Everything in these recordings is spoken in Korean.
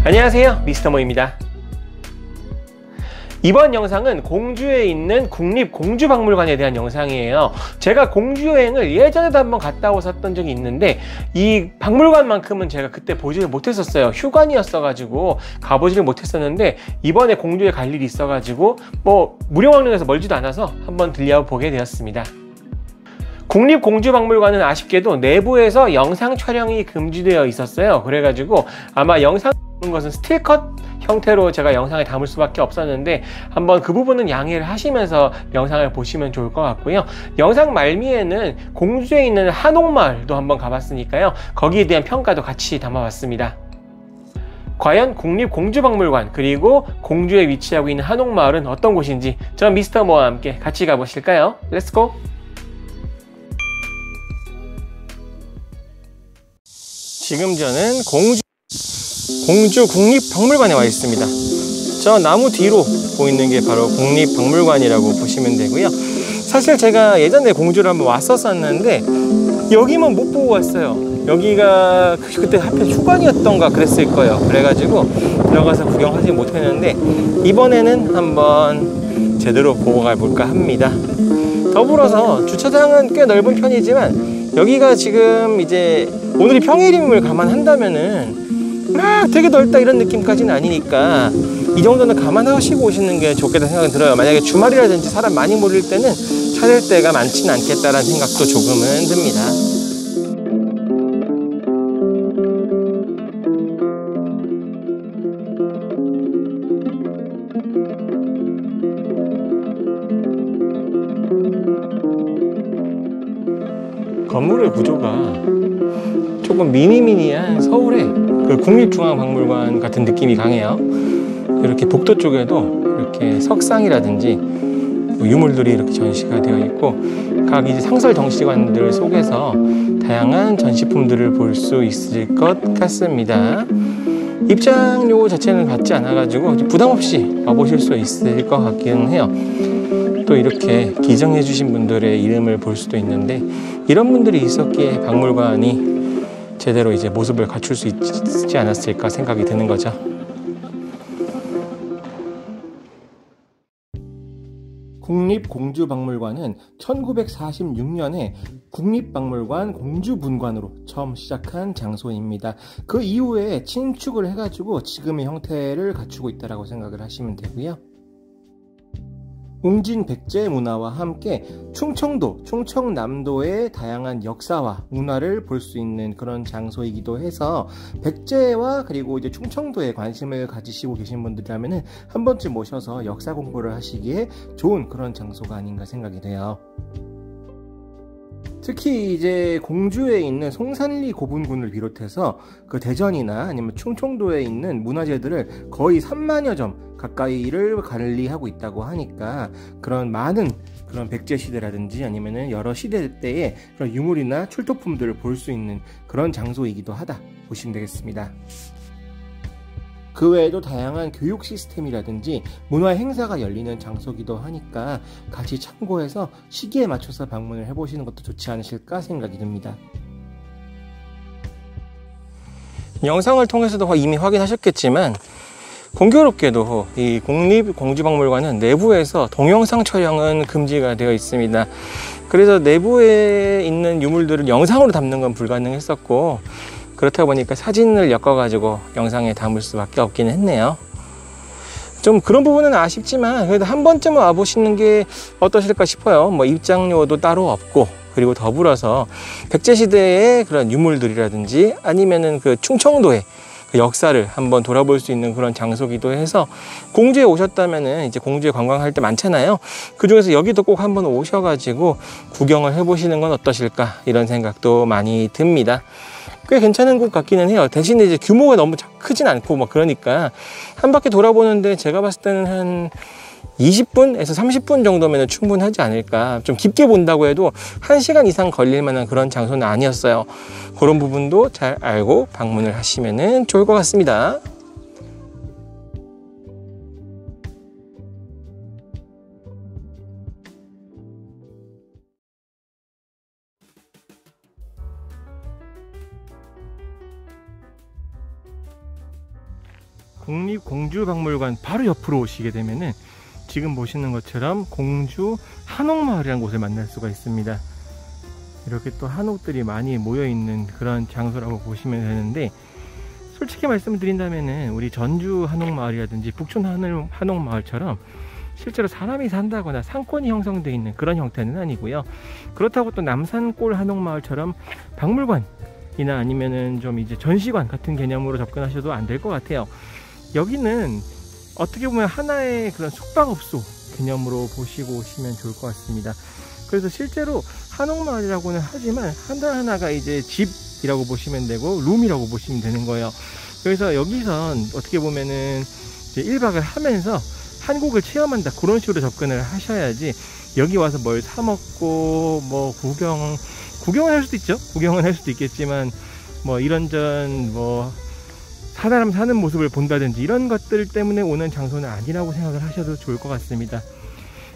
안녕하세요, 미스터 모입니다. 이번 영상은 공주에 있는 국립공주박물관에 대한 영상이에요. 제가 공주 여행을 예전에도 한번 갔다 왔었던 적이 있는데 이 박물관만큼은 제가 그때 보지를 못했었어요. 휴관이었어가지고 가보지를 못했었는데 이번에 공주에 갈 일이 있어가지고 무료방문에서 멀지도 않아서 한번 들려보게 되었습니다. 국립공주박물관은 아쉽게도 내부에서 영상 촬영이 금지되어 있었어요. 그래가지고 아마 영상 보는 것은 스틸컷 형태로 제가 영상에 담을 수밖에 없었는데 한번 그 부분은 양해를 하시면서 영상을 보시면 좋을 것 같고요. 영상 말미에는 공주에 있는 한옥마을도 한번 가봤으니까요. 거기에 대한 평가도 같이 담아봤습니다. 과연 국립공주박물관 그리고 공주에 위치하고 있는 한옥마을은 어떤 곳인지 저 미스터 모와 함께 같이 가보실까요? 렛츠고! 지금 저는 공주 국립박물관에 와 있습니다. 저 나무 뒤로 보이는 게 바로 국립박물관이라고 보시면 되고요. 사실 제가 예전에 공주를 한번 왔었었는데 여기만 못 보고 왔어요. 여기가 그때 하필 휴관이었던가 그랬을 거예요. 그래가지고 들어가서 구경하지 못했는데 이번에는 한번 제대로 보고 가볼까 합니다. 더불어서 주차장은 꽤 넓은 편이지만 여기가 지금 이제 오늘이 평일임을 감안한다면은 막 되게 넓다 이런 느낌까지는 아니니까 이 정도는 감안하시고 오시는 게 좋겠다는 생각이 들어요. 만약에 주말이라든지 사람 많이 몰릴 때는 찾을 데가 많지는 않겠다라는 생각도 조금은 듭니다. 건물의 구조가 조금 미니미니한 서울의 그 국립중앙박물관 같은 느낌이 강해요. 이렇게 복도 쪽에도 이렇게 석상이라든지 유물들이 이렇게 전시가 되어 있고 각 이제 상설 정치관들 속에서 다양한 전시품들을 볼 수 있을 것 같습니다. 입장료 자체는 받지 않아 가지고 부담 없이 와보실 수 있을 것 같기는 해요. 또 이렇게 기증해 주신 분들의 이름을 볼 수도 있는데 이런 분들이 있었기에 박물관이 제대로 이제 모습을 갖출 수 있지 않았을까 생각이 드는 거죠. 국립공주박물관은 1946년에 국립박물관 공주분관으로 처음 시작한 장소입니다. 그 이후에 신축을 해가지고 지금의 형태를 갖추고 있다고 생각을 하시면 되고요. 웅진 백제 문화와 함께 충청남도의 다양한 역사와 문화를 볼 수 있는 그런 장소이기도 해서 백제와 그리고 이제 충청도에 관심을 가지시고 계신 분들이라면 한 번쯤 모셔서 역사 공부를 하시기에 좋은 그런 장소가 아닌가 생각이 돼요. 특히 이제 공주에 있는 송산리 고분군을 비롯해서 그 대전이나 아니면 충청도에 있는 문화재들을 거의 3만여 점 가까이를 관리하고 있다고 하니까 그런 많은 그런 백제 시대라든지 아니면은 여러 시대 때의 그런 유물이나 출토품들을 볼 수 있는 그런 장소이기도 하다 보시면 되겠습니다. 그 외에도 다양한 교육 시스템이라든지 문화 행사가 열리는 장소기도 하니까 같이 참고해서 시기에 맞춰서 방문을 해보시는 것도 좋지 않으실까 생각이 듭니다. 영상을 통해서도 이미 확인하셨겠지만 공교롭게도 이 국립공주박물관은 내부에서 동영상 촬영은 금지가 되어 있습니다. 그래서 내부에 있는 유물들을 영상으로 담는 건 불가능했었고 그렇다 보니까 사진을 엮어가지고 영상에 담을 수밖에 없긴 했네요. 좀 그런 부분은 아쉽지만 그래도 한 번쯤은 와보시는 게 어떠실까 싶어요. 입장료도 따로 없고 그리고 더불어서 백제시대의 그런 유물들이라든지 아니면은 그 충청도의 그 역사를 한번 돌아볼 수 있는 그런 장소기도 해서 공주에 오셨다면은 이제 공주에 관광할 때 많잖아요. 그 중에서 여기도 꼭 한번 오셔가지고 구경을 해보시는 건 어떠실까 이런 생각도 많이 듭니다. 꽤 괜찮은 곳 같기는 해요. 대신에 이제 규모가 너무 크진 않고 그러니까 한 바퀴 돌아보는데 제가 봤을 때는 한 20분에서 30분 정도면 충분하지 않을까. 좀 깊게 본다고 해도 1시간 이상 걸릴 만한 그런 장소는 아니었어요. 그런 부분도 잘 알고 방문을 하시면 좋을 것 같습니다. 국립공주박물관 바로 옆으로 오시게 되면은 지금 보시는 것처럼 공주 한옥마을이라는 곳을 만날 수가 있습니다. 이렇게 또 한옥들이 많이 모여있는 그런 장소라고 보시면 되는데, 솔직히 말씀드린다면은 우리 전주 한옥마을이라든지 북촌 한옥마을처럼 실제로 사람이 산다거나 상권이 형성되어 있는 그런 형태는 아니고요. 그렇다고 또 남산골 한옥마을처럼 박물관이나 아니면은 좀 이제 전시관 같은 개념으로 접근하셔도 안 될 것 같아요. 여기는 어떻게 보면 하나의 그런 숙박업소 개념으로 보시고 오시면 좋을 것 같습니다. 그래서 실제로 한옥마을이라고는 하지만 하나하나가 이제 집이라고 보시면 되고 룸이라고 보시면 되는 거예요. 그래서 여기선 어떻게 보면은 이제 1박을 하면서 한국을 체험한다, 그런 식으로 접근을 하셔야지, 여기 와서 뭘 사 먹고 뭐 구경은 할 수도 있죠. 구경은 할 수도 있겠지만 뭐 이런저런 뭐 사람 사는 모습을 본다든지 이런 것들 때문에 오는 장소는 아니라고 생각을 하셔도 좋을 것 같습니다.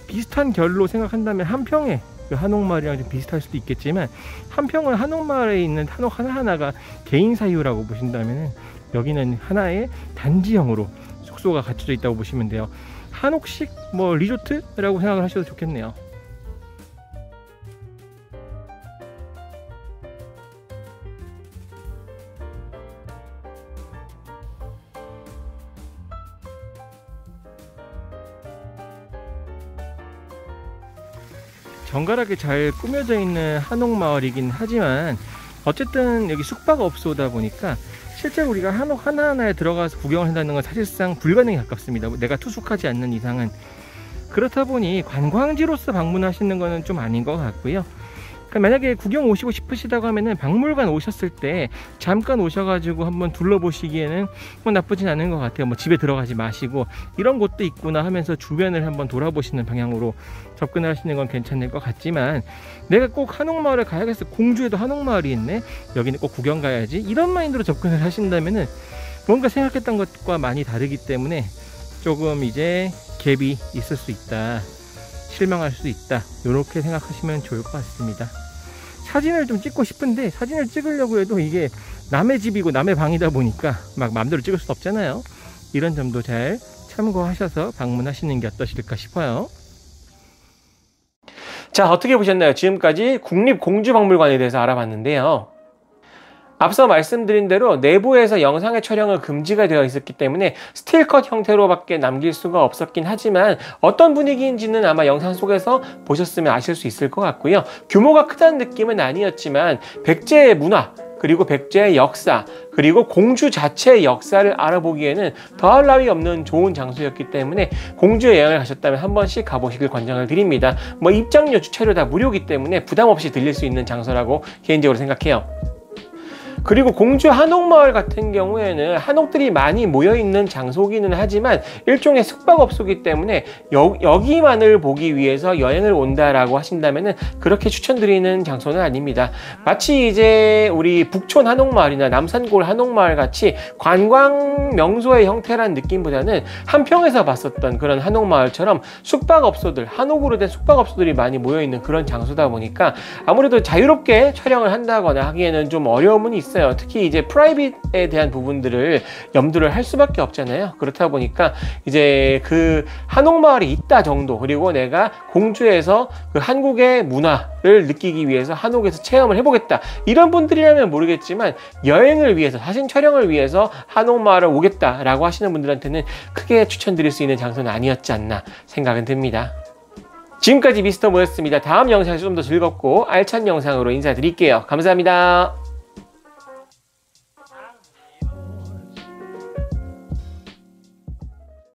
비슷한 결로 생각한다면 한평에 그 한옥마을이랑 좀 비슷할 수도 있겠지만, 한평은 한옥마을에 있는 한옥 하나하나가 개인 사유라고 보신다면 여기는 하나의 단지형으로 숙소가 갖춰져 있다고 보시면 돼요. 한옥식 뭐 리조트라고 생각을 하셔도 좋겠네요. 정갈하게 잘 꾸며져 있는 한옥마을이긴 하지만 어쨌든 여기 숙박업소다 보니까 실제 우리가 한옥 하나하나에 들어가서 구경을 한다는 건 사실상 불가능에 가깝습니다. 내가 투숙하지 않는 이상은. 그렇다 보니 관광지로서 방문하시는 거는 좀 아닌 것 같고요. 그러니까 만약에 구경 오시고 싶으시다고 하면은 박물관 오셨을 때 잠깐 오셔가지고 한번 둘러보시기에는 뭐 나쁘진 않은 것 같아요. 뭐 집에 들어가지 마시고 이런 곳도 있구나 하면서 주변을 한번 돌아보시는 방향으로 접근을 하시는 건 괜찮을 것 같지만, 내가 꼭 한옥마을에 가야겠어, 공주에도 한옥마을이 있네, 여기는 꼭 구경 가야지, 이런 마인드로 접근을 하신다면은 뭔가 생각했던 것과 많이 다르기 때문에 조금 이제 갭이 있을 수 있다, 실망할 수 있다, 이렇게 생각하시면 좋을 것 같습니다. 사진을 좀 찍고 싶은데 사진을 찍으려고 해도 이게 남의 집이고 남의 방이다 보니까 막 마음대로 찍을 수 없잖아요. 이런 점도 잘 참고하셔서 방문하시는 게 어떠실까 싶어요. 자, 어떻게 보셨나요? 지금까지 국립공주박물관에 대해서 알아봤는데요. 앞서 말씀드린 대로 내부에서 영상의 촬영을 금지가 되어 있었기 때문에 스틸컷 형태로밖에 남길 수가 없었긴 하지만 어떤 분위기인지는 아마 영상 속에서 보셨으면 아실 수 있을 것 같고요. 규모가 크다는 느낌은 아니었지만 백제의 문화, 그리고 백제의 역사, 그리고 공주 자체의 역사를 알아보기에는 더할 나위 없는 좋은 장소였기 때문에 공주 여행을 가셨다면 한 번씩 가보시길 권장을 드립니다. 뭐 입장료, 주차료 다 무료이기 때문에 부담 없이 들릴 수 있는 장소라고 개인적으로 생각해요. 그리고 공주 한옥마을 같은 경우에는 한옥들이 많이 모여있는 장소기는 하지만 일종의 숙박업소이기 때문에 여기만을 보기 위해서 여행을 온다라고 하신다면은 그렇게 추천드리는 장소는 아닙니다. 마치 이제 우리 북촌 한옥마을이나 남산골 한옥마을 같이 관광 명소의 형태란 느낌보다는 한평에서 봤었던 그런 한옥마을처럼 숙박업소들, 한옥으로 된 숙박업소들이 많이 모여있는 그런 장소다 보니까 아무래도 자유롭게 촬영을 한다거나 하기에는 좀 어려움은 있어요. 특히 이제 프라이빗에 대한 부분들을 염두를 할 수밖에 없잖아요. 그렇다 보니까 이제 그 한옥마을이 있다 정도, 그리고 내가 공주에서 그 한국의 문화를 느끼기 위해서 한옥에서 체험을 해보겠다, 이런 분들이라면 모르겠지만 여행을 위해서, 사진 촬영을 위해서 한옥마을을 오겠다라고 하시는 분들한테는 크게 추천드릴 수 있는 장소는 아니었지 않나 생각은 듭니다. 지금까지 미스터 모였습니다. 다음 영상에서 좀 더 즐겁고 알찬 영상으로 인사드릴게요. 감사합니다.